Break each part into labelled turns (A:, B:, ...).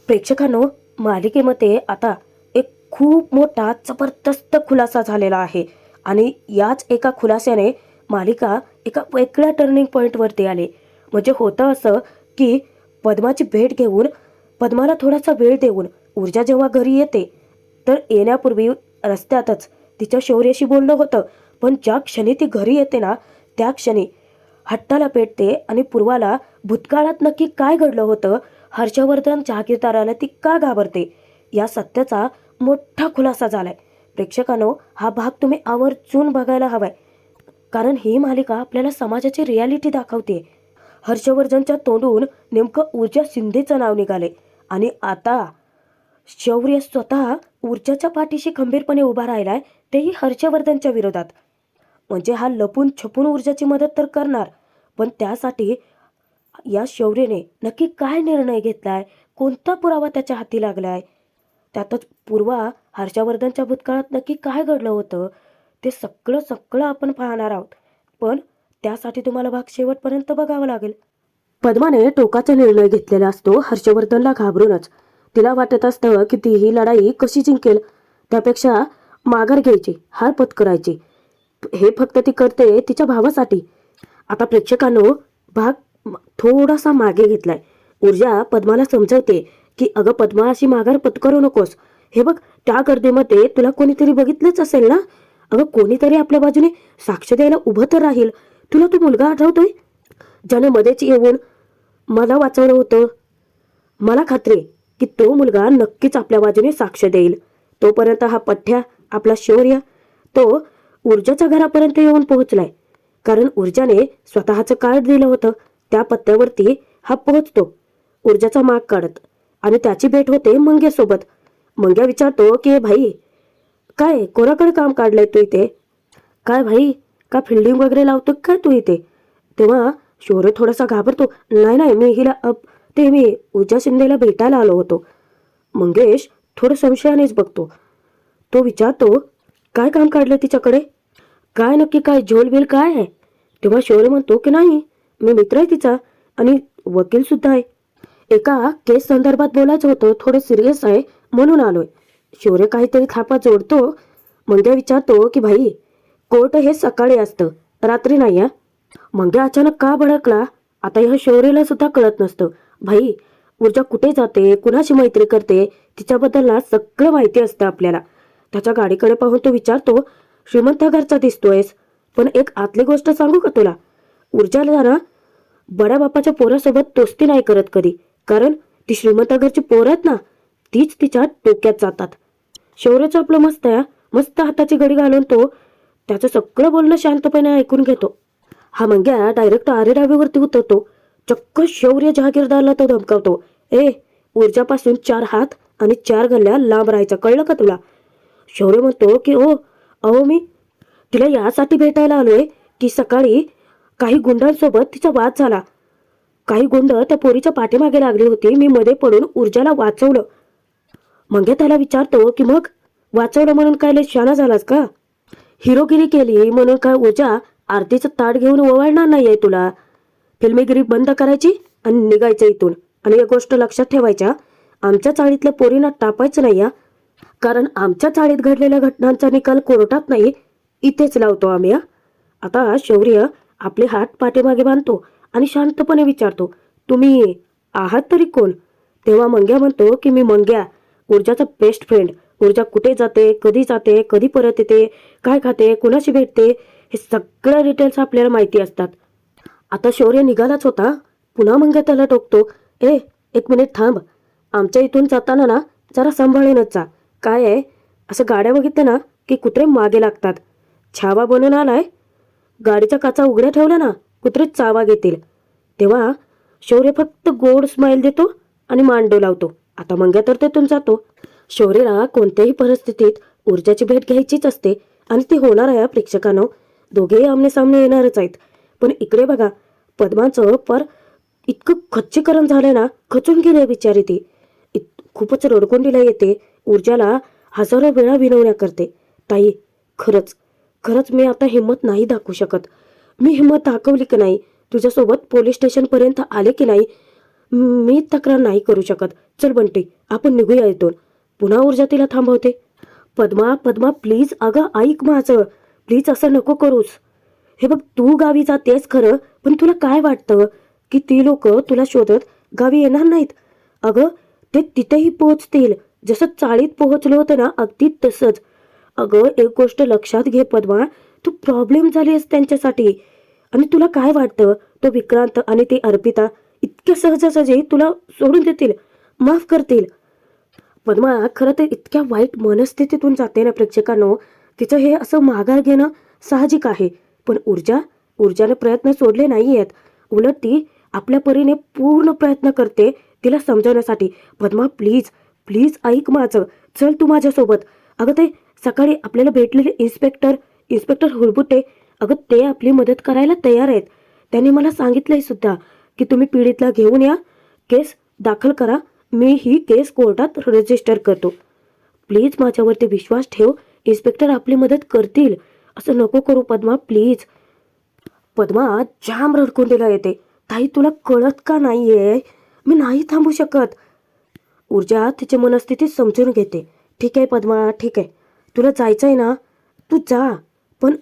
A: प्रेक्षकांनो, मालिकेमध्ये आता एक खूप मोठा जबरदस्त खुलासा झालेला आहे आणि याच एका खुलास्याने मालिका एका वेगळ्या टर्निंग पॉईंटवरती आली. म्हणजे होतं असं की पद्माची भेट घेऊन पद्माला थोडासा वेळ देऊन ऊर्जा जेव्हा घरी येते तर येण्यापूर्वी रस्त्यातच तिच्या शौर्याशी बोलणं होतं. पण ज्या क्षणी ती घरी येते ना, त्या क्षणी हट्टाला पेटते आणि पूर्वाला भूतकाळात नक्की काय घडलं होतं, हर्षवर्धन जहागीरदाराला ती का घाबरते, या सत्याचा मोठा खुलासा झालाय. प्रेक्षकांनो, हा भाग तुम्ही आवर्जून बघायला हवाय, कारण ही मालिका आपल्याला समाजाची रियालिटी दाखवते. हर्षवर्धनच्या तोंडून नेमकं ऊर्जा शिंदेचं नाव निघाले आणि आता शौर्य स्वतः ऊर्जाच्या पाठीशी खंबीरपणे उभा राहिलाय, तेही हर्षवर्धनच्या विरोधात. म्हणजे हा लपून छपून ऊर्जाची मदत तर करणार, पण त्यासाठी या शौर्यने नक्की काय निर्णय घेतलाय, कोणता पुरावा त्याच्या हाती लागलाय, त्यातच पूर्वा हर्षवर्धनच्या भूतकाळात नक्की काय घडलं होतं, ते सगळं सगळं आपण पाहणार आहोत. पण त्यासाठी तुम्हाला भाग शेवटपर्यंत बघावं लागेल. पद्माने टोकाचा निर्णय घेतलेला असतो हर्षवर्धनला घाबरूनच. तिला वाटत असतं की ती ही लढाई कशी जिंकेल, त्यापेक्षा माघार घ्यायची, हार पत्करायची. हे फक्त ती करते तिच्या भावासाठी. आता प्रेक्षकांनो, भाग थोडासा मागे घेतलाय. ऊर्जा पद्माला समजवते की अगं पद्मा, अशी माघार पत्करू नकोस. हे बघ, त्या गर्दीमध्ये तुला कोणीतरी बघितलंच असेल ना. अगं कोणीतरी आपल्या बाजूने साक्ष द्यायला उभं तर राहील. तुला तो मुलगा आठवतोय ज्याने मध्येच येऊन मला वाचवलं होतं? मला खात्री की तो मुलगा नक्कीच आपल्या बाजूने साक्ष देईल. तोपर्यंत हा पठ्ठ्या, आपला शौर्य, तो ऊर्जाच्या घरापर्यंत येऊन पोहोचलाय. कारण ऊर्जाने स्वतःचं कार्ड दिलं होतं. त्या पत्त्यावरती हा पोहोचतो ऊर्जाचा माग काढत आणि त्याची भेट होते मंग्यासोबत. मंग्या विचारतो की भाई, काय कोणाकडे काम काढलंय तू इथे? काय भाई, का फिल्डिंग वगैरे लावतो काय तू इथे? तेव्हा शौर्य थोडासा घाबरतो. नाही नाही, मी हिला मी ऊर्जा शिंदेला भेटायला आलो होतो. मंगेश थोडं संशयानेच बघतो. तो विचारतो, काय काम काढलं तिच्याकडे? काय नक्की, काय झोलबिल काय आहे? तेव्हा शौर्य म्हणतो की नाही, मी मित्र आहे तिचा आणि वकील सुद्धा आहे. एका केस संदर्भात बोलायचं होतं, थोडं सिरियस आहे म्हणून आलोय. शौर्य काहीतरी थापा जोडतो. मंग्या विचारतो की भाई, कोर्ट हे सकाळी असतं, रात्री नाही. या मंग्या अचानक का भडकला आता ह्या शौर्यला सुद्धा कळत नसतं. भाई, ऊर्जा कुठे जाते, कुणाशी मैत्री करते, तिच्याबद्दल ना सगळं माहिती असतं आपल्याला. त्याच्या गाडीकडे पाहून तो विचारतो, श्रीमंत घरचा दिसतोयस, पण एक आतली गोष्ट सांगू का तुला? ऊर्जाला ना बड्या बापाच्या पोरासोबत दोस्ती नाही करत कधी, कारण ती श्रीमंत घरची पोरं आहेत ना, तीच तिच्या डोक्यात जातात. शौर्यचं आपलं मस्त आहे, मस्त हाताची घडी घालून तो त्याचं सगळं बोलणं शांतपणे ऐकून घेतो. हा मंग्या डायरेक्ट आरेडावीवरती उतरतो. चक्क शौर्य जहागीरदारला तो धमकावतो, ए, ऊर्जापासून 4 हात आणि 4 गल्ल्या लांब राहायचं, कळलं का तुला? शौर्य म्हणतो की ओ, अहो मी तिला यासाठी भेटायला आलोय की सकाळी काही गुंडांसोबत तिचा वाद झाला. काही गुंड त्या पोरीच्या पाठीमागे लागली होती, मी मध्ये पडून ऊर्जाला वाचवलं. मंग्या त्याला विचारतो की मग वाचवलं म्हणून काय लय शहाणा झालास का? हिरोगिरी केली म्हणून काय ऊर्जा आरतीचं ताट घेऊन ओवाळणार नाहीये तुला? फिल्मीगिरी बंद करायची आणि निघायचं इथून. आणि एक गोष्ट लक्षात ठेवायच्या, आमच्या चाळीतल्या पोरींना टापायचं नाही या, कारण आमच्या चाळीत घडलेल्या घटनांचा निकाल कोर्टात नाही, इथेच लावतो आम्ही. आता शौर्य आपले हात पाठीमागे बांधतो आणि शांतपणे विचारतो, तुम्ही आहात तरी कोण? तेव्हा मंग्या म्हणतो की मी मंग्या, ऊर्जाचा बेस्ट फ्रेंड. ऊर्जा कुठे जाते, कधी परत येते, काय खाते, कुणाशी भेटते, हे सगळं डिटेल्स आपल्याला माहिती असतात. आता शौर्य निघालाच होता, पुन्हा मंग्या त्याला टोकतो, ए, 1 मिनिट थांब. आमच्या इथून जाताना ना जरा सांभाळूनच जा. काय आहे, असं गाड्या बघितल्या ना की कुत्रे मागे लागतात. छावा बनून आलाय, गाडीच्या काचा उघड्या ठेवल्या ना कुत्रे चावा घेतील. तेव्हा शौर्य फक्त गोड स्माईल देतो आणि मान डोलावतो. आता मंग्या तर तेथून जातो. शौर्यला कोणत्याही परिस्थितीत ऊर्जाची भेट घ्यायचीच असते आणि ती होणार आहे प्रेक्षकांनो. दोघेही आमने सामने येणारच आहेत. पण इकडे बघा, पद्माचं पर इतकं खच्चीकरण झालंय ना, खचून गेले बिचारी ती. खूपच रडकुंडीला येते. ऊर्जाला हजारो वेळा विनवण्या करते, ताई खरंच खरंच मी आता हिंमत नाही दाखवू शकत. मी हिंमत दाखवली की नाही, तुझ्यासोबत पोलीस स्टेशनपर्यंत आले की नाही, मी तक्रार नाही करू शकत. चल बंटी, आपण निघूया इथून. पुन्हा ऊर्जा तिला थांबवते. पद्मा पद्मा प्लीज, अगं ऐक माझं, प्लीज असं नको करूस. हे बघ, तू गावी जातेस खरं, पण तुला काय वाटतं की ती लोक तुला शोधत गावी येणार नाहीत? अगं ते तिथेही पोहोचतील, जसं चाळीत पोहोचलं होतं ना, अगदी तसंच. अगं एक गोष्ट लक्षात घे पद्मा, तू प्रॉब्लेम झालीस त्यांच्यासाठी. आणि तुला काय वाटतं तो विक्रांत आणि ती अर्पिता इतक्या सहजासहजी तुला सोडून देतील, माफ करतील? पद्मा खरं तर इतक्या वाईट मनस्थितीतून जाते ना प्रेक्षकांनो, तिचं हे असं माघार घेणं साहजिक आहे. पण ऊर्जाने प्रयत्न सोडले नाही आहेत. उलट ती आपल्या परीने पूर्ण प्रयत्न करते तिला समजवण्यासाठी. पद्मा प्लीज प्लीज ऐक माझं, चल तू माझ्यासोबत. अगं ते सकाळी आपल्याला भेटलेले इन्स्पेक्टर हुरबुटे, अगं ते आपली मदत करायला तयार आहेत. त्यांनी मला सांगितलंय सुद्धा की तुम्ही पीडितला घेऊन या, केस दाखल करा, मी ही केस कोर्टात रजिस्टर करतो. प्लीज माझ्यावरती विश्वास ठेव, इन्स्पेक्टर आपली मदत करतील. असं नको करू पद्मा प्लीज. पद्मा जाम रडकून दिला येते. ताई तुला कळत का नाहीये, मी नाही थांबू शकत. ऊर्जा तिची मनस्थिती समजून घेते. ठीक आहे पद्मा, ठीक आहे, तुला जायचंय ना, तू जा. पण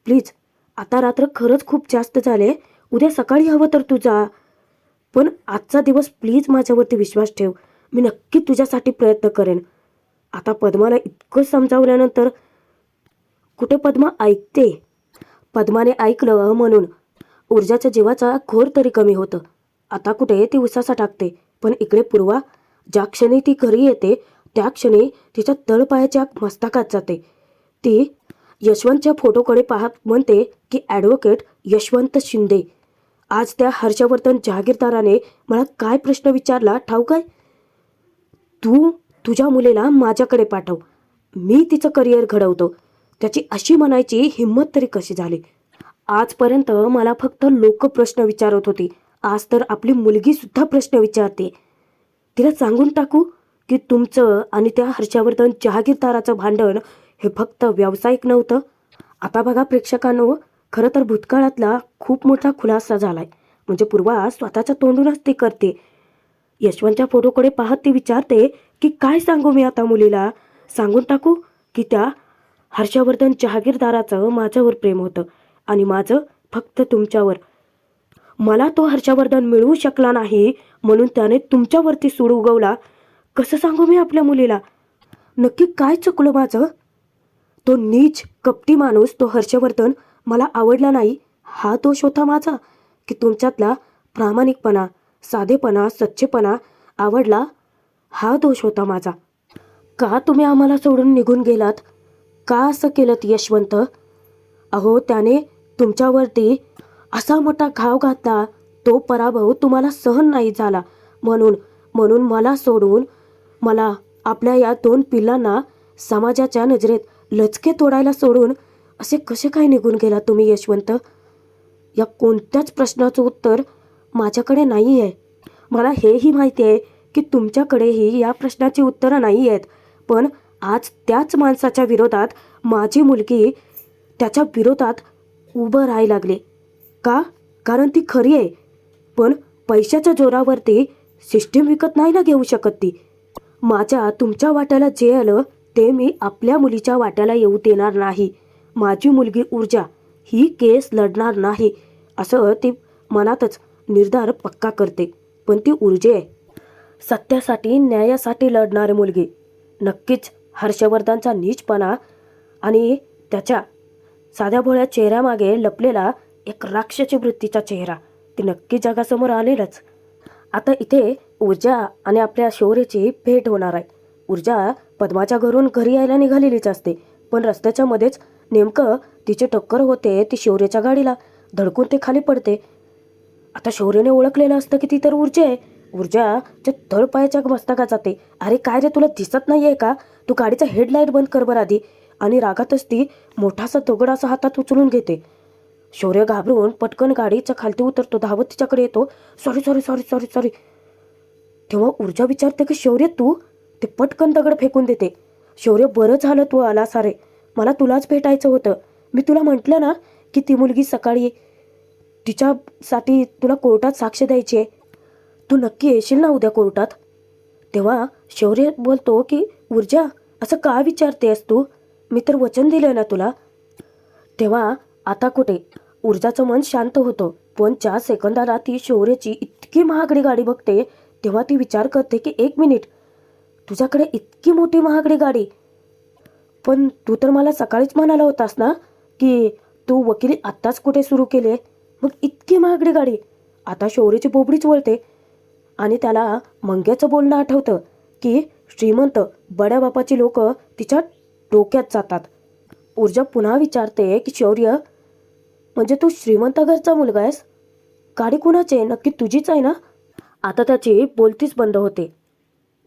A: प्लीज, आता रात्र खरंच खूप जास्त झाले, उद्या सकाळी हवं तर तू जा. पण आजचा दिवस प्लीज माझ्यावरती विश्वास ठेव, मी नक्की तुझ्यासाठी प्रयत्न करेन. आता पद्माला इतकं समजावल्यानंतर कुठे पद्मा ऐकते. पद्माने ऐकलं म्हणून ऊर्जाच्या जीवाचा घोर तरी कमी होतं. आता कुठे ती उसासा टाकते. पण इकडे पूर्वा, ज्या क्षणी ती घरी येते त्या क्षणी तिच्या तळपायाच्या मस्तकात जाते. ती यशवंतच्या फोटोकडे पाहत म्हणते की ॲडव्होकेट यशवंत शिंदे. आज त्या हर्षवर्धन जहागीरदाराने मला काय प्रश्न विचारला ठाऊक आहे? तू तुझ्या मुलीला माझ्याकडे पाठव, मी तिचं करिअर घडवतो. त्याची अशी म्हणायची हिंमत तरी कशी झाली? आजपर्यंत मला फक्त लोक प्रश्न विचारत होती, आज तर आपली मुलगी सुद्धा प्रश्न विचारते. तिला सांगून टाकू की तुमचं आणि त्या हर्षवर्धन जहागीरदाराचं भांडण हे फक्त व्यावसायिक नव्हतं. आता बघा प्रेक्षकांनो, खरं तर भूतकाळातला खूप मोठा खुलासा झालाय. म्हणजे पूर्वा स्वतःच्या तोंडूनच ते करते. यशवंतच्या फोटोकडे पाहत ती विचारते की काय सांगू मी आता मुलीला? सांगून टाकू की त्या हर्षवर्धन जहागीरदाराचं माझ्यावर प्रेम होतं आणि माझं फक्त तुमच्यावर. मला तो हर्षवर्धन मिळू शकला नाही म्हणून त्याने तुमच्यावरती सूड उगवला. कसं सांगू मी आपल्या मुलीला? नक्की काय चुकलं माझं? तो नीच कपटी माणूस तो हर्षवर्धन मला आवडला नाही, हा दोष होता माझा? की तुमच्यातला प्रामाणिकपणा, साधेपणा, सच्चेपणा आवडला, हा दोष होता माझा? का तुम्ही आम्हाला सोडून निघून गेलात? का असं केलं यशवंत? अहो त्याने तुमच्यावरती असा मोठा घाव घातला, तो पराभव तुम्हाला सहन नाही झाला. म्हणून मला सोडून, मला आपल्या या 2 पिल्लांना समाजाच्या नजरेत लचके तोडायला सोडून असे कसे काय निघून गेला तुम्ही यशवंत? या कोणत्याच प्रश्नाचं उत्तर माझ्याकडे नाही आहे. मला हेही माहिती आहे की तुमच्याकडेही या प्रश्नाची उत्तरं नाही आहेत. पण आज त्याच माणसाच्या विरोधात माझी मुलगी त्याच्या विरोधात उभं राहायला लागले. का? कारण ती खरी आहे. पण पैशाच्या जोरावरती सिस्टीम विकत नाही ना घेऊ शकत ती. माझ्या तुमच्या वाट्याला जे आलं ते मी आपल्या मुलीच्या वाट्याला येऊ देणार नाही. माझी मुलगी ऊर्जा ही केस लढणार नाही, असं ती मनातच निर्धार पक्का करते. पण ती ऊर्जा आहे, सत्यासाठी न्यायासाठी लढणारी मुलगी. नक्कीच हर्षवर्धनचा नीचपणा आणि त्याच्या साध्या भोळ्या चेहऱ्यामागे लपलेला एक राक्षसी वृत्तीचा चेहरा ते नक्की जगासमोर आलेलंच. आता इथे ऊर्जा आणि आपल्या शौर्याची भेट होणार आहे. ऊर्जा पद्माच्या घरून घरी यायला निघालेलीच असते, पण रस्त्याच्या मध्येच नेमकं तिची टक्कर होते ती शौर्याच्या गाडीला. धडकून ते खाली पडते. आता शौर्याने ओळखलेलं असतं की ती तर ऊर्जा आहे. ऊर्जाच्या तळपायाच्या मस्तकात जाते. अरे काय रे, तुला दिसत नाहीये का? तू गाडीचा हेडलाईट बंद कर बरं आधी. आणि रागातच ती मोठासा दगड असा हातात उचलून घेते. शौर्य घाबरून पटकन गाडीच्या खालती उतरतो, धावत तिच्याकडे येतो. Sorry sorry sorry sorry sorry. तेव्हा ऊर्जा विचारते की शौर्य तू? ते पटकन दगड फेकून देते. शौर्य बरं झालं तू आला सारे, मला तुलाच भेटायचं होतं. मी तुला म्हटलं ना की ती मुलगी सकाळी तिच्यासाठी तुला कोर्टात साक्ष द्यायची आहे. तू नक्की येशील ना उद्या कोर्टात? तेव्हा शौर्य बोलतो की ऊर्जा असं का विचारतेस तू? मी तर वचन दिलं ना तुला. तेव्हा आता कुठे ऊर्जाचं मन शांत होतं, पण 4 सेकंदाला ती शौर्याची इतकी महागडी गाडी बघते. तेव्हा ती विचार करते की 1 मिनिट, तुझ्याकडे इतकी मोठी महागडी गाडी, पण तू तर मला सकाळीच म्हणाला होतास ना की तू वकिली आत्ताच कुठे सुरू केले, मग इतकी महागडी गाडी. आता शौर्याची बोबडीच वळते आणि त्याला मंग्याचं बोलणं आठवतं की श्रीमंत बड्या बापाची लोक तिच्या डोक्यात जातात. ऊर्जा पुन्हा विचारते की शौर्य, म्हणजे तू श्रीमंत घरचा मुलगा आहेस? गाडी कुणाची आहे? नक्की तुझीच आहे ना? आता त्याची बोलतीच बंद होते.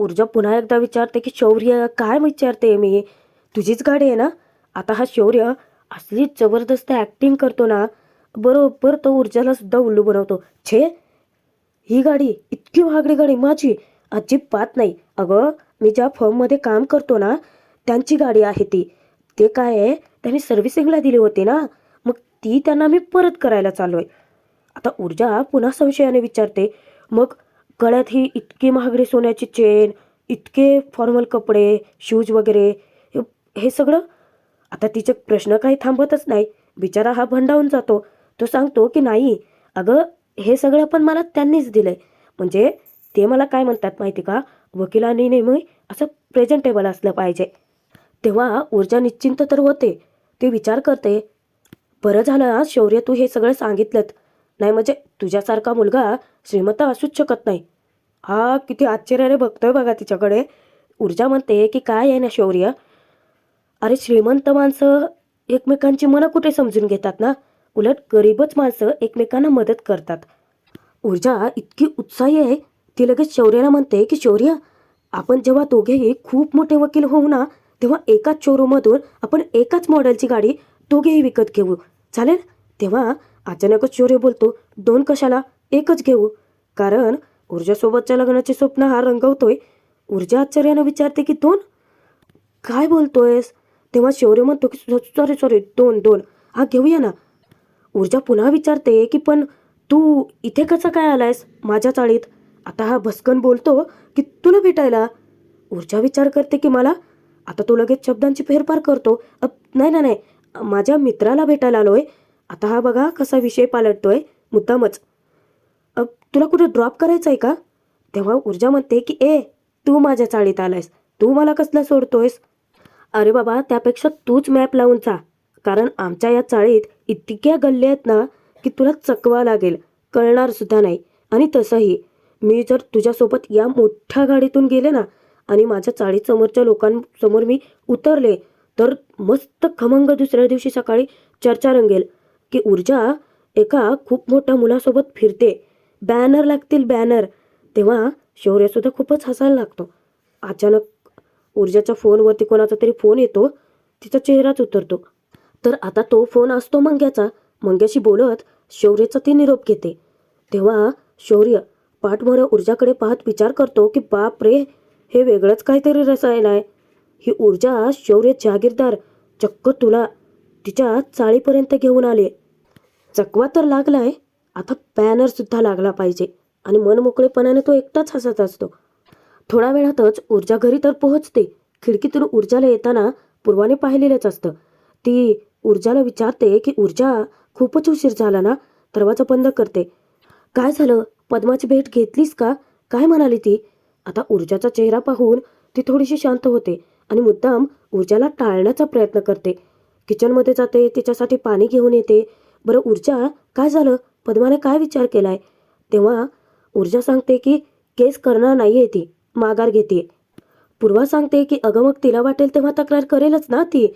A: ऊर्जा पुन्हा एकदा विचारते की शौर्य, काय विचारते मी? तुझीच गाडी आहे ना? आता हा शौर्य असली जबरदस्त ॲक्टिंग करतो ना, बरोबर तो ऊर्जाला सुद्धा उल्लू बनवतो. छे, ही गाडी इतकी महागडी गाडी माझी अजिबात नाही. अगं, मी ज्या फर्ममध्ये काम करतो ना त्यांची गाडी आहे ती. ते काय आहे, त्यांनी सर्व्हिसिंगला दिली होती ना, मग ती त्यांना मी परत करायला चालू आहे. आता ऊर्जा पुन्हा संशयाने विचारते, मग गळ्यात ही इतकी महागडी सोन्याची चेन, इतके फॉर्मल कपडे, शूज वगैरे, हे सगळं? आता तिचे प्रश्न काही थांबतच नाही. बिचारा हा भंडावून जातो. तो सांगतो की नाही अगं, हे सगळं पण मला त्यांनीच दिलंय. म्हणजे ते मला काय म्हणतात माहिती का, वकिलांनी नेहमी असं प्रेझेंटेबल असलं पाहिजे. तेव्हा ऊर्जा निश्चिंत तर होते. ते विचार करते, बरं झालं आज शौर्य तू हे सगळं सांगितलं. नाही म्हणजे तुझ्यासारखा मुलगा श्रीमंत असूच शकत नाही. हा किती आश्चर्याने बघतोय बघा तिच्याकडे. ऊर्जा म्हणते की काय आहे ना शौर्य, अरे श्रीमंत माणसं एकमेकांची मनं कुठे समजून घेतात ना, उलट गरीबच माणसं एकमेकांना मदत करतात. ऊर्जा इतकी उत्साही आहे, ती लगेच शौर्याला म्हणते की शौर्य, आपण जेव्हा दोघेही खूप मोठे वकील होऊ ना, तेव्हा एकाच शोरूममधून आपण एकाच मॉडेलची गाडी दोघेही विकत घेऊ, चालेल? तेव्हा अचानकच शौर्य बोलतो, 2 कशाला, एकच घेऊ. कारण ऊर्जासोबतच्या लग्नाचे स्वप्न हा रंगवतोय. ऊर्जा आश्चर्यानं विचारते की 2? काय बोलतोयस? तेव्हा शौर्य म्हणतो की सॉरी सॉरी 2 हा घेऊया ना. ऊर्जा पुन्हा विचारते की पण तू इथे कसा काय आलायस माझ्या चाळीत? आता हा भस्कन बोलतो की तुला भेटायला. ऊर्जा विचार करते की मला? आता तो लगेच शब्दांची फेरफार करतो. नाही नाही नाही, माझ्या मित्राला भेटायला आलोय. आता हा बघा कसा विषय पालटतोय मुद्दामच. तुला कुठे ड्रॉप करायचं आहे का? तेव्हा ऊर्जा म्हणते की तू माझ्या चाळीत आलायस, तू मला कसला सोडतोयस? अरे बाबा, त्यापेक्षा तूच मॅप लावून जा, कारण आमच्या या चाळीत इतक्या गल्ल्या आहेत ना की तुला चकवा लागेल, कळणार सुद्धा नाही. आणि तसंही मी जर तुझ्यासोबत या मोठ्या गाडीतून गेले ना आणि माझ्या चाळीसमोरच्या लोकांसमोर मी उतरले, तर मस्त खमंग दुसऱ्या दिवशी सकाळी चर्चा रंगेल की ऊर्जा एका खूप मोठ्या मुलासोबत फिरते. बॅनर लागतील, बॅनर. तेव्हा शौर्यसुद्धा खूपच हसायला लागतो. अचानक ऊर्जाच्या फोनवरती कोणाचा तरी फोन येतो. तिचा चेहराच उतरतो. तर आता तो फोन असतो मंग्याचा. मंग्याशी बोलत शौर्याचा ती निरोप घेते. तेव्हा शौर्य पाठमोऱ्या ऊर्जाकडे पाहत विचार करतो की बाप रे, हे वेगळंच काहीतरी रसायन आहे. ही ऊर्जा शौर्य जागीरदार चक्क तुला तिच्या चाळीपर्यंत घेऊन आले. चकवा तर लागलाय, आता बॅनर सुद्धा लागला पाहिजे. आणि मनमोकळेपणाने तो एकटाच हसत असतो. थोड्या वेळातच ऊर्जा घरी तर पोहोचते. खिडकीतून ऊर्जाला येताना पूर्वाने पाहिलेलंच असतं. ती ऊर्जाला विचारते की ऊर्जा, खूपच उशीर झाला ना? दरवाजा बंद करते. काय झालं, पद्माची भेट घेतलीस का? काय म्हणाली ती? आता ऊर्जाचा चेहरा पाहून ती थोडीशी शांत होते आणि मुद्दाम ऊर्जाला टाळण्याचा प्रयत्न करते. किचनमध्ये जाते, तिच्यासाठी पाणी घेऊन येते. बरं ऊर्जा, काय झालं? पद्माने काय विचार केलाय? तेव्हा ऊर्जा सांगते की केस करणार नाहीये ती, माघार घेते. पूर्वा सांगते की अगं मग तिला वाटेल तेव्हा तक्रार करेलच ना ती.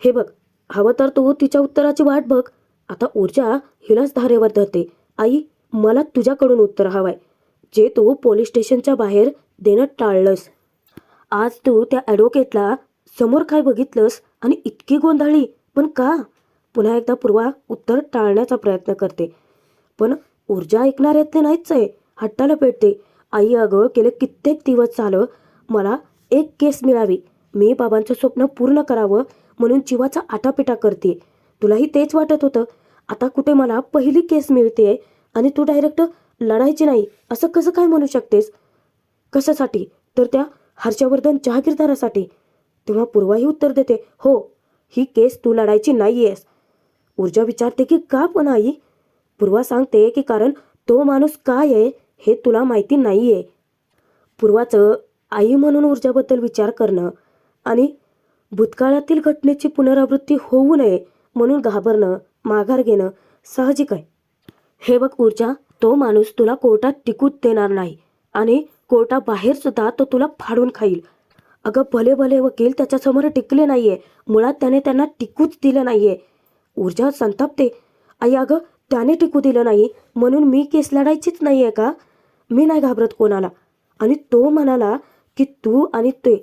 A: हे बघ, हवं तर तू तिच्या उत्तराची वाट बघ. आता ऊर्जा हिलाच धारेवर धरते. आई, मला तुझ्याकडून उत्तर हवंय, जे तू पोलीस स्टेशनच्या बाहेर देणं टाळलंस. आज तू त्या ॲडव्होकेटला समोर काय बघितलंस आणि इतकी गोंधळली, पण का? पुन्हा एकदा पूर्वा उत्तर टाळण्याचा प्रयत्न करते. पण ऊर्जा ऐकणाऱ्यातले नाहीच आहे. हट्टाला पेटते. आई अगं, गेले कित्येक दिवस झालं मला एक केस मिळावी, मी बाबांचं स्वप्न पूर्ण करावं म्हणून जीवाचा आटापिटा करते. तुलाही तेच वाटत होतं. आता कुठे मला पहिली केस मिळते आणि तू डायरेक्ट लढायची नाही असं कसं काय म्हणू शकतेस? कशासाठी? तर त्या हर्षवर्धन जहागीरदारासाठी. तेव्हा पूर्वाही उत्तर देते, हो, ही केस तू लढायची नाही आहेस. ऊर्जा विचारते की का पण आई? पूर्वा सांगते की कारण तो माणूस काय आहे हे तुला माहिती नाही आहे. पूर्वाचं आई म्हणून ऊर्जाबद्दल विचार करणं आणि भूतकाळातील घटनेची पुनरावृत्ती होऊ नये म्हणून घाबरणं, माघार घेणं साहजिक आहे. हे बघ ऊर्जा, तो माणूस तुला कोर्टात टिकूच देणार नाही आणि कोर्टाबाहेर सुद्धा तो तुला फाडून खाईल. अगं भले भले वकील त्याच्यासमोर टिकले नाहीये, मुळात त्याने त्यांना टिकूच दिलं नाहीये. ऊर्जा संतापते, आई अगं त्याने टिकू दिलं नाही म्हणून मी केस लढायचीच नाहीये का? मी नाही घाबरत कोणाला. आणि तो म्हणाला की तू आणि ते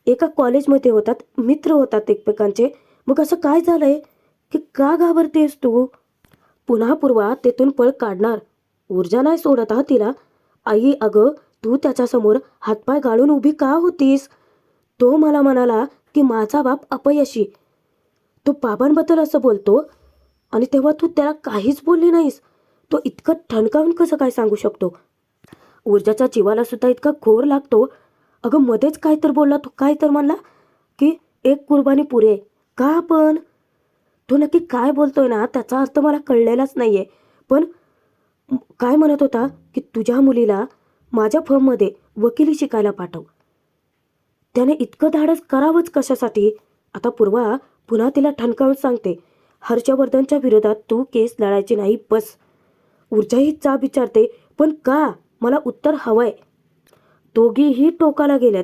A: एका कॉलेजमध्ये होतात, मित्र होतात एकमेकांचे, मग असं काय झालंय की का घाबरतेस तू? पुन्हा पूर्वा तेथून पळ काढणार. ऊर्जा नाही सोडत हा तिला. आई अगं तू त्याच्यासमोर हातपाय गाळून उभी का होतीस? तो मला म्हणाला की माझा बाप अपयशी. तो बाबांबद्दल असं बोलतो आणि तेव्हा तू त्याला काहीच बोलली नाहीस. तो इतकं ठणकावून कसं काय सांगू शकतो? ऊर्जाच्या जीवाला सुद्धा इतका घोर लागतो. अगं मध्येच काय तर बोलला तो, काय तर म्हणला की एक कुर्बानी पुरे. का पण? तो नक्की काय बोलतोय ना त्याचा अर्थ मला कळलेलाच नाहीये. पण काय म्हणत होता की तुझ्या मुलीला माझ्या फर्ममध्ये वकिली शिकायला पाठव. त्याने इतकं धाडस करावंच कशासाठी? आता पूर्वा पुन्हा तिला ठणकावून सांगते, हर्षवर्धनच्या विरोधात तू केस लढायची नाही बस. ऊर्जाही जाब विचारते, पण का? मला उत्तर हवंय. दोघीही टोकाला गेल्यात.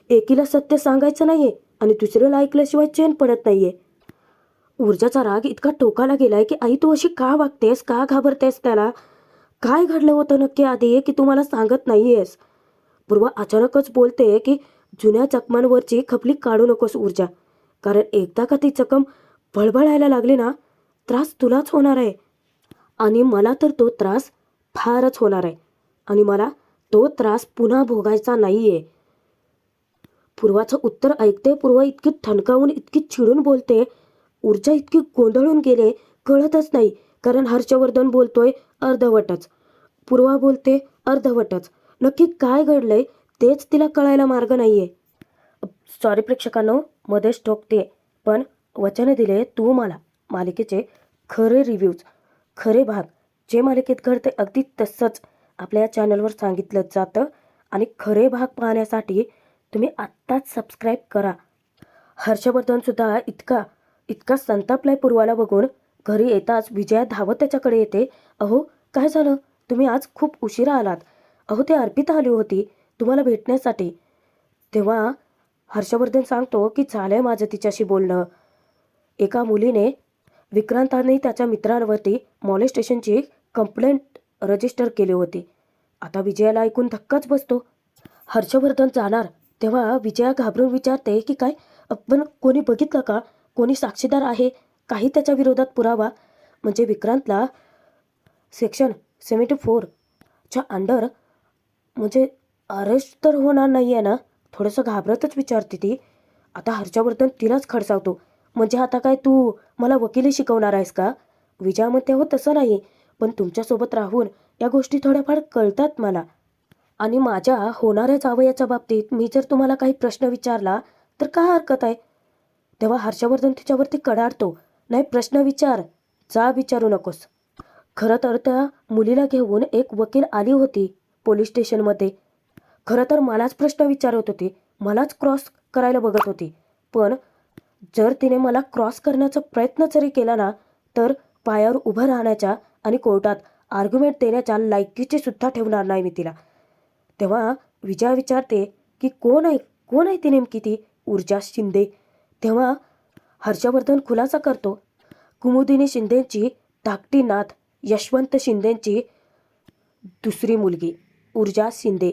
A: एकीला सत्य सांगायचं नाहीये आणि दुसऱ्याला ऐकल्याशिवाय चैन पडत नाहीये. ऊर्जाचा राग इतका टोकाला गेलाय की आई तू अशी का वागतेस? का घाबरतेस त्याला? काय घडलं होतं नक्की आधी की तू मला सांगत नाहीयेस? पूर्वा अचानकच बोलते की जुन्या जखमांवरची खपली काढू नकोस ऊर्जा, कारण एकदा का ती जखम भळभळायला लागली ना, त्रास तुलाच होणार आहे आणि मला तर तो त्रास फारच होणार आहे आणि मला तो त्रास पुन्हा भोगायचा नाहीये. पूर्वाचं उत्तर ऐकते पूर्वा इतकी ठणकावून इतकी चिडून बोलते. ऊर्जा इतकी गोंधळून गेले कळतच नाही, कारण हर्षवर्धन बोलतोय अर्धवटच, पूर्वा बोलते अर्धवटच. नक्की काय घडलंय तेच तिला कळायला मार्ग नाहीये. सॉरी प्रेक्षकांनो, मध्येच ठोकते, पण वचन दिले तू मला मालिकेचे खरे रिव्ह्यूज, खरे भाग जे मालिकेत घडते अगदी तसंच आपल्या चॅनलवर सांगितलं जातं आणि खरे भाग पाहण्यासाठी तुम्ही आत्ताच सबस्क्राईब करा. हर्षवर्धनसुद्धा इतका संतापलाय पूर्वाला बघून. घरी येताच विजया धावत त्याच्याकडे येते. अहो काय झालं? तुम्ही आज खूप उशिरा आलात. अहो ते अर्पिता आली होती तुम्हाला भेटण्यासाठी. तेव्हा हर्षवर्धन सांगतो की झालंय माझं तिच्याशी बोलणं. एका मुलीने विक्रांताने त्याच्या मित्रांवरती मॉलेस्टेशनची कंप्लेंट रजिस्टर केली होती. आता विजयाला ऐकून धक्काच बसतो. हर्षवर्धन जाणार तेव्हा विजया घाबरून विचारते की काय, पण कोणी बघितलं का? कोणी साक्षीदार आहे? काही त्याच्या विरोधात पुरावा? म्हणजे विक्रांतला सेक्शन 74च्या अंडर म्हणजे अरेस्ट तर होणार नाही आहे ना? थोडंसं घाबरतच विचारते ती. आता हर्षवर्धन तिलाच खडसावतो, म्हणजे आता काय तू मला वकिली शिकवणार आहेस का? विजया म्हणते, हो तसं नाही, पण तुमच्यासोबत राहून या गोष्टी थोड्याफार कळतात मला. आणि माझ्या होणाऱ्या जावयाच्या बाबतीत मी जर तुम्हाला काही प्रश्न विचारला तर काय हरकत आहे? तेव्हा हर्षवर्धन तिच्यावरती कडाडतो, नाही प्रश्न विचार, जा विचारू नकोस. खरं तर त्या मुलीला घेऊन एक वकील आली होती पोलीस स्टेशनमध्ये. खरं तर मलाच प्रश्न विचारत होती, मलाच क्रॉस करायला बघत होती. पण जर तिने मला क्रॉस करण्याचा प्रयत्न जरी केला ना, तर पायावर उभं राहण्याच्या आणि कोर्टात आर्ग्युमेंट देण्याच्या लायकीची सुद्धा ठेवणार नाही मी तिला. तेव्हा विजया विचारते की कोण आहे ती नेमकी ती? ऊर्जा शिंदे. तेव्हा हर्षवर्धन खुलासा करतो, कुमुदिनी शिंदेची धाकटी नात यशवंत शिंदेची दुसरी मुलगी ऊर्जा शिंदे.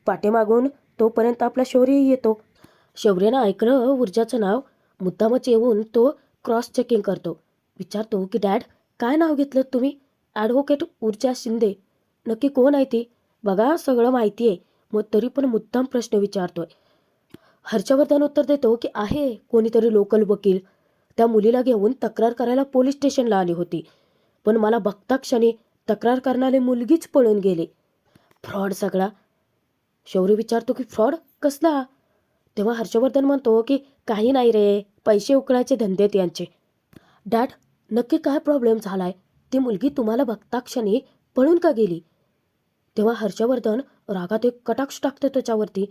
A: पाठीमागून तोपर्यंत आपला शौर्यही येतो. शौर्यानं ऐकलं ऊर्जाचं नाव, मुद्दामच येऊन तो क्रॉस चेकिंग करतो. विचारतो की डॅड काय नाव घेतलं तुम्ही? ॲडव्होकेट ऊर्जा शिंदे. नक्की कोण आहे ती? बघा सगळं माहिती आहे, मग तरी पण मुद्दाम प्रश्न विचारतोय. हर्षवर्धन उत्तर देतो की आहे कोणीतरी लोकल वकील, त्या मुलीला घेऊन तक्रार करायला पोलीस स्टेशनला आली होती, पण मला बघता क्षणी तक्रार करणारी मुलगीच पळून गेली. फ्रॉड सगळा. शौर्य विचारतो की फ्रॉड कसला? तेव्हा हर्षवर्धन म्हणतो की काही नाही रे, पैसे उकळायचे धंदे आहेत यांचे. डॅड, नक्की काय प्रॉब्लेम झालाय? ती मुलगी तुम्हाला बघता क्षणी पळून का गेली? तेव्हा हर्षवर्धन रागात एक कटाक्ष टाकतो त्याच्यावरती.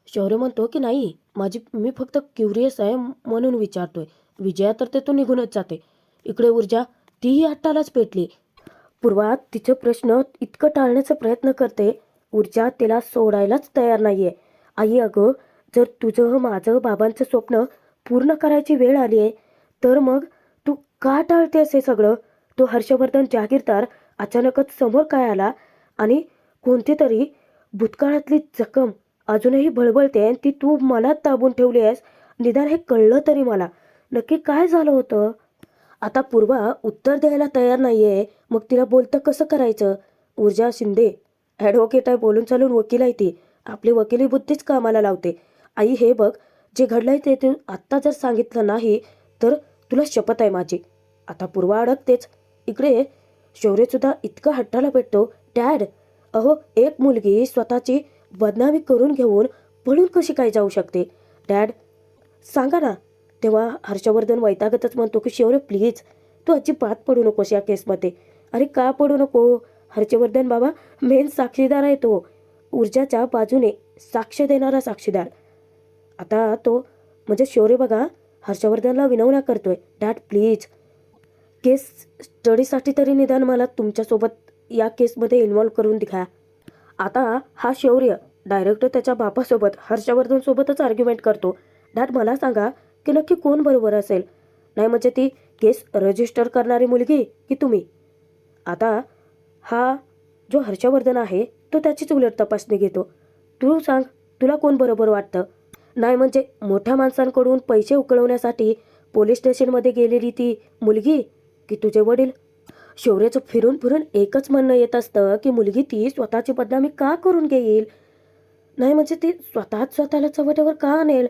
A: शौर्य म्हणतो की नाही, मी फक्त क्युरियस आहे म्हणून विचारतोय. विजया तर तेथून निघूनच जाते. इकडे ऊर्जा, तीही हट्टालाच पेटली. पूर्वा तिचे प्रश्न इतकं टाळण्याचा प्रयत्न करते. ऊर्जा तिला सोडायलाच तयार नाहीये. आई अगं, जर तुझं माझं बाबांचं स्वप्न पूर्ण करायची वेळ आली आहे तर मग तू का टाळतेस हे सगळं? तो हर्षवर्धन जागीरदार अचानकच समोर काय आला आणि कोणती तरी भूतकाळातली जखम अजूनही बळबळते आणि ती तू मनात दाबून ठेवली आहेस. निदान हे कळलं तरी मला. नक्की काय झालं होतं? आता पूर्वा उत्तर द्यायला तयार नाहीये. मग तिला बोलतं कसं करायचं? ऊर्जा शिंदे ॲडव्होकेट आहे, बोलून चालून वकील आहे ती. आपली वकिली बुद्धीच कामाला लावते. आई हे बघ, जे घडलंय ते तू आत्ता जर सांगितलं नाही तर तुला शपथ आहे माझी. आता पूर्वा अडकतेच. इकडे शौर्यसुद्धा इतका हट्टाला पेटतो. डॅड, अहो एक मुलगी स्वतःची बदनामी करून घेऊन पळून कशी काय जाऊ शकते? डॅड सांगा ना. तेव्हा हर्षवर्धन वैतागतच म्हणतो की शौर्य प्लीज, तू अजिबात पडू नकोस या केसमध्ये. अरे का पडू नको? हर्षवर्धन बाबा मेन साक्षीदार आहे तो. ऊर्जाच्या बाजूने साक्ष देणारा साक्षीदार. आता तो म्हणजे शौर्य बघा हर्षवर्धनला विनवण्या करतोय. डॅड प्लीज, केस स्टडीसाठी तरी निदान मला तुमच्यासोबत या केसमध्ये इन्व्हॉल्व करून द्या. आता हा शौर्य डायरेक्ट त्याच्या बापासोबत हर्षवर्धनसोबतच आर्ग्युमेंट करतो. डॅड मला सांगा की नक्की कोण बरोबर असेल? नाही म्हणजे ती केस रजिस्टर करणारी मुलगी की तुम्ही? आता हा जो हर्षवर्धन आहे तो त्याचीच उलट तपासणी घेतो. तू सांग, तुला कोण बरोबर वाटतं? नाही म्हणजे मोठ्या माणसांकडून पैसे उकळवण्यासाठी पोलीस स्टेशनमध्ये गेलेली ती मुलगी की तुझे वडील? शौर्याचं फिरून फिरून एकच म्हणणं येत असतं की मुलगी ती स्वतःची बदनामी का करून घेईल? नाही म्हणजे ती स्वतःला चव्हाट्यावर का आणेल?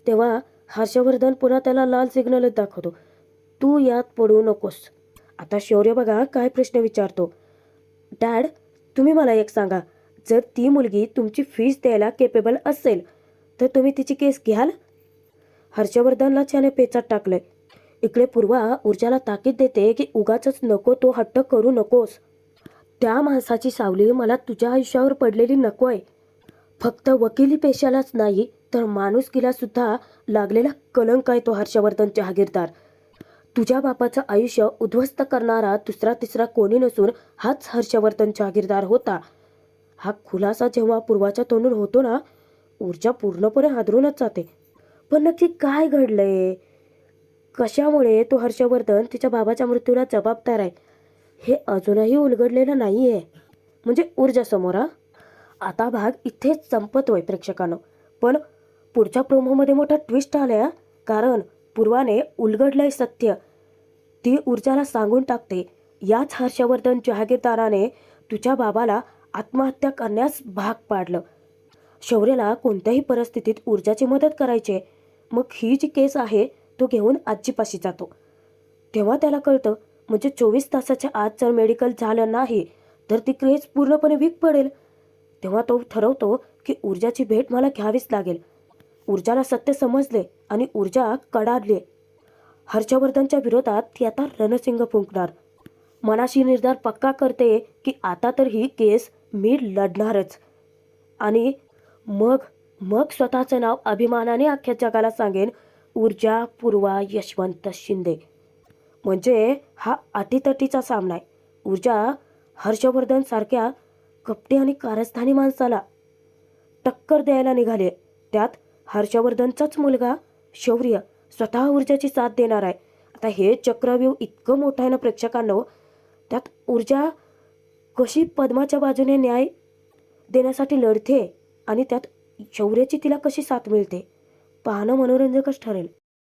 A: तेव्हा हर्षवर्धन पुन्हा त्याला लाल सिग्नलच दाखवतो. तू यात पडू नकोस. आता शौर्य बघा काय प्रश्न विचारतो. डॅड, तुम्ही मला एक सांगा, जर ती मुलगी तुमची फीस द्यायला केपेबल असेल तर तुम्ही तिची केस घ्याल? हर्षवर्धनला त्याने पेचात टाकलंय. इकडे पूर्वा ऊर्जाला ताकीद देते की उगाचच नको तो हट्ट करू नकोस. त्या माणसाची सावली मला तुझ्या आयुष्यावर पडलेली नको आहे. फक्त वकिली पेशालाच नाही तर माणुसकीला सुद्धा लागलेला कलंक आहे तो हर्षवर्धन जहागीरदार. तुझ्या बापाचं आयुष्य उद्ध्वस्त करणारा दुसरा तिसरा कोणी नसून हाच हर्षवर्धन जहागीरदार होता. हा खुलासा जेव्हा पूर्वाच्या तोंडून होतो ना, ऊर्जा पूर्णपणे हादरूनच जाते. पण नक्की काय घडलंय? कशामुळे तो हर्षवर्धन तिच्या बाबाच्या मृत्यूला जबाबदार आहे हे अजूनही उलगडलेलं नाहीये. म्हणजे ऊर्जासमोर. आता भाग इथेच संपतोय प्रेक्षकांनो. पण पुढच्या प्रोमोमध्ये मोठा ट्विस्ट आलाय. कारण पूर्वाने उलगडलंय सत्य. ती ऊर्जाला सांगून टाकते, याच हर्षवर्धन जहागीरदाराने तुझ्या बाबाला आत्महत्या करण्यास भाग पाडलं. शौर्यला कोणत्याही परिस्थितीत ऊर्जाची मदत करायची. मग ही जी केस आहे तो घेऊन आजीपाशी जातो. तेव्हा त्याला कळतं म्हणजे 24 तासाच्या आत जर मेडिकल झालं नाही तर ती केस पूर्णपणे वीक पडेल. तेव्हा तो ठरवतो की ऊर्जाची भेट मला घ्यावीच लागेल. ऊर्जाला सत्य समजले आणि ऊर्जा कडाडली. हर्षवर्धनच्या विरोधात ती आता रणसिंग फुंकणार. मनाशी निर्धार पक्का करते की आता तर ही केस मी लढणारच. आणि मग मग स्वतःचं नाव अभिमानाने अख्ख्या जगाला सांगेन, ऊर्जा पूर्वा यशवंत शिंदे. म्हणजे हा अटीतटीचा सामना आहे. ऊर्जा हर्षवर्धन सारख्या कपटी आणि कारस्थानी माणसाला टक्कर द्यायला निघाले. त्यात हर्षवर्धनचाच मुलगा शौर्य स्वतः ऊर्जाची साथ देणार आहे. आता हे चक्रव्यूह इतकं मोठं आहे ना प्रेक्षकांनो. त्यात ऊर्जा कशी पद्माच्या बाजूने न्याय देण्यासाठी लढते आणि त्यात शौर्याची तिला कशी साथ मिळते पाहणं मनोरंजकच ठरेल.